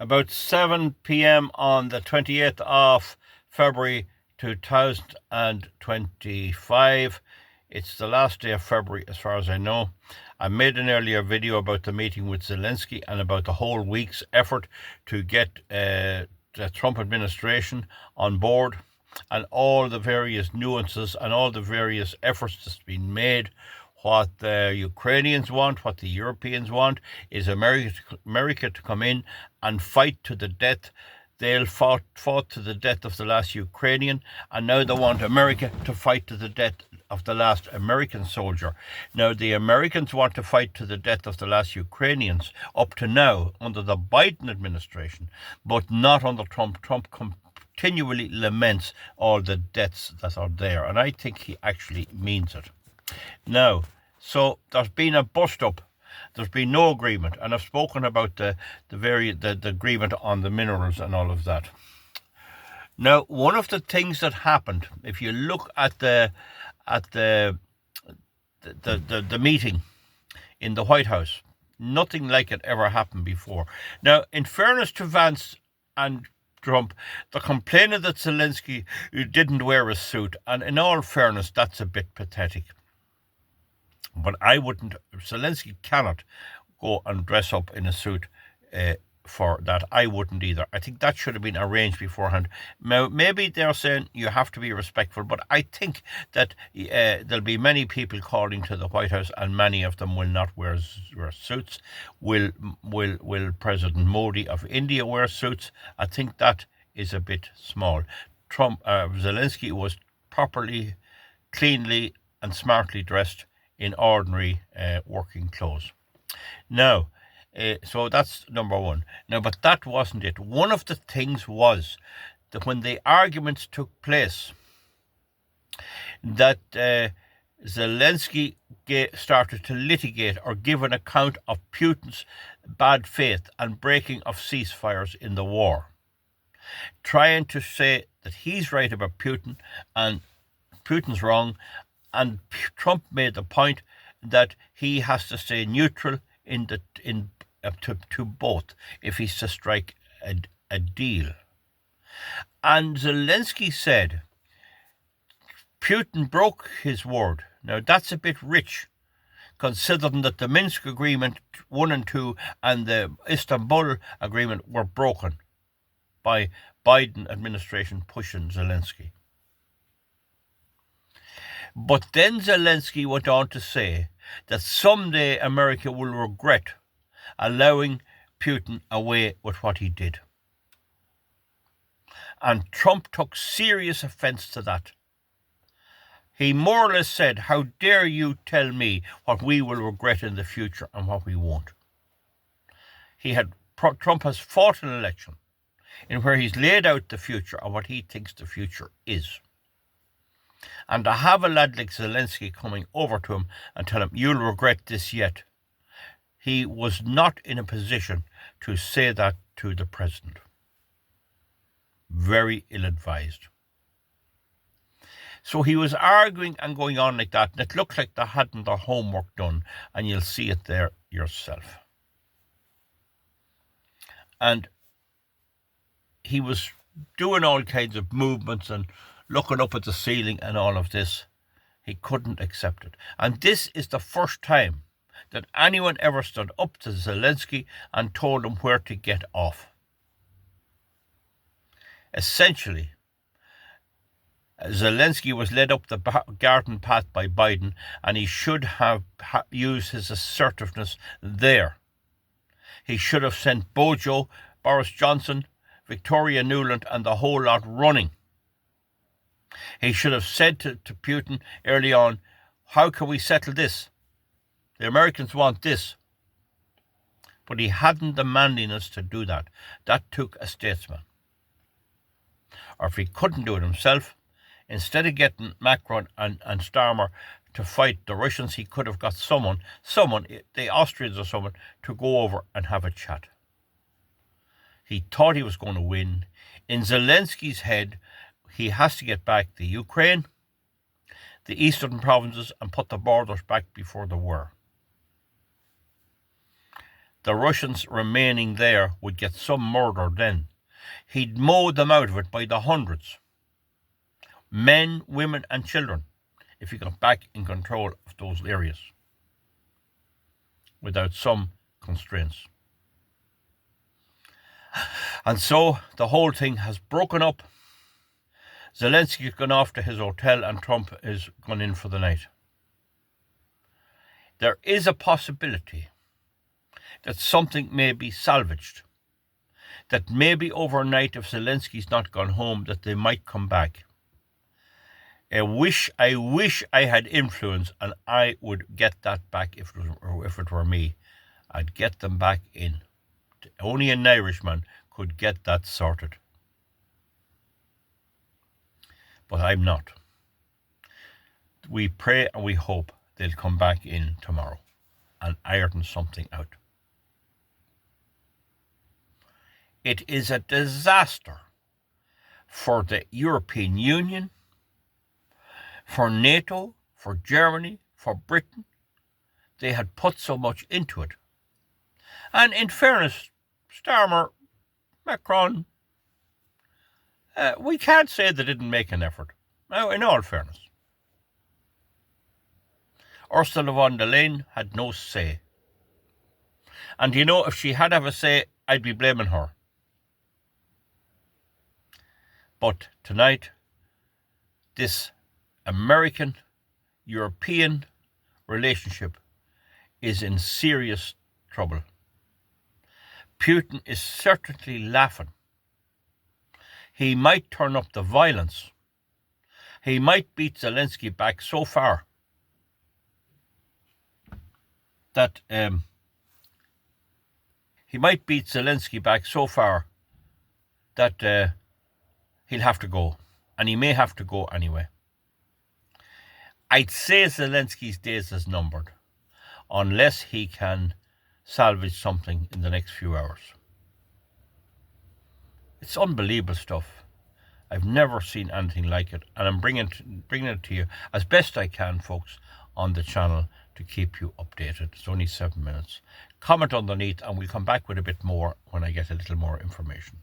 About 7 p.m. on the 28th of February 2025. It's the last day of February as far as I know. I made an earlier video about the meeting with Zelensky and about the whole week's effort to get the Trump administration on board and all the various nuances and all the various efforts that's been made. What the Ukrainians want, what the Europeans want, is America to come in and fight to the death. They'll fought to the death of the last Ukrainian, and now they want America to fight to the death of the last American soldier. Now, the Americans want to fight to the death of the last Ukrainians up to now under the Biden administration, but not under Trump. Trump continually laments all the deaths that are there, and I think he actually means it. Now, so there's been a bust-up. There's been no agreement, and I've spoken about the agreement on the minerals and all of that. Now, one of the things that happened, if you look at the meeting in the White House, nothing like it ever happened before. Now, in fairness to Vance and Trump, they're complaining that Zelensky didn't wear a suit, and in all fairness, that's a bit pathetic. But I wouldn't. Zelensky cannot go and dress up in a suit for that. I wouldn't either. I think that should have been arranged beforehand. Now, maybe they're saying you have to be respectful, but I think that there'll be many people calling to the White House, and many of them will not wear suits. Will President Modi of India wear suits? I think that is a bit small. Zelensky was properly, cleanly, and smartly dressed in ordinary working clothes. Now, so that's number one. Now, but that wasn't it. One of the things was that when the arguments took place, that Zelensky started to litigate or give an account of Putin's bad faith and breaking of ceasefires in the war, trying to say that he's right about Putin and Putin's wrong. And Trump made the point that he has to stay neutral to both if he's to strike a deal. And Zelensky said Putin broke his word. Now that's a bit rich, considering that the Minsk Agreement 1 and 2 and the Istanbul Agreement were broken by Biden administration pushing Zelensky. But then Zelensky went on to say that someday America will regret allowing Putin away with what he did. And Trump took serious offence to that. He more or less said, how dare you tell me what we will regret in the future and what we won't. Trump has fought an election in where he's laid out the future and what he thinks the future is. And to have a lad like Zelensky coming over to him and tell him, you'll regret this yet, he was not in a position to say that to the president. Very ill-advised. So he was arguing and going on like that, and it looked like they hadn't their homework done, and you'll see it there yourself. And he was doing all kinds of movements and looking up at the ceiling and all of this. He couldn't accept it. And this is the first time that anyone ever stood up to Zelensky and told him where to get off. Essentially, Zelensky was led up the garden path by Biden, and he should have used his assertiveness there. He should have sent Bojo, Boris Johnson, Victoria Nuland and the whole lot running. He should have said to Putin early on, how can we settle this? The Americans want this. But he hadn't the manliness to do that. That took a statesman. Or if he couldn't do it himself, instead of getting Macron and Starmer to fight the Russians, he could have got someone, the Austrians or someone, to go over and have a chat. He thought he was going to win. In Zelensky's head, he has to get back the Ukraine, the eastern provinces, and put the borders back before they were. the Russians remaining there would get some murder then. He'd mow them out of it by the hundreds. Men, women and children, if he got back in control of those areas without some constraints. And so the whole thing has broken up. Zelensky has gone off to his hotel and Trump is gone in for the night. There is a possibility that something may be salvaged. That maybe overnight, if Zelensky's not gone home, that they might come back. I wish I had influence and I would get that back if it were me. I'd get them back in. Only an Irishman could get that sorted. But I'm not. We pray and we hope they'll come back in tomorrow and iron something out. It is a disaster for the European Union, for NATO, for Germany, for Britain. They had put so much into it. And in fairness, Starmer, Macron, we can't say they didn't make an effort. Now, in all fairness. Ursula von der Leyen had no say. And you know, if she had have a say, I'd be blaming her. But tonight, this American-European relationship is in serious trouble. Putin is certainly laughing. He might turn up the violence. He might beat Zelensky back so far that he'll have to go, and he may have to go anyway. I'd say Zelensky's days is numbered, unless he can salvage something in the next few hours. It's unbelievable stuff. I've never seen anything like it, and I'm bringing it to you as best I can, folks, on the channel to keep you updated. It's only 7 minutes. Comment underneath, and we'll come back with a bit more when I get a little more information.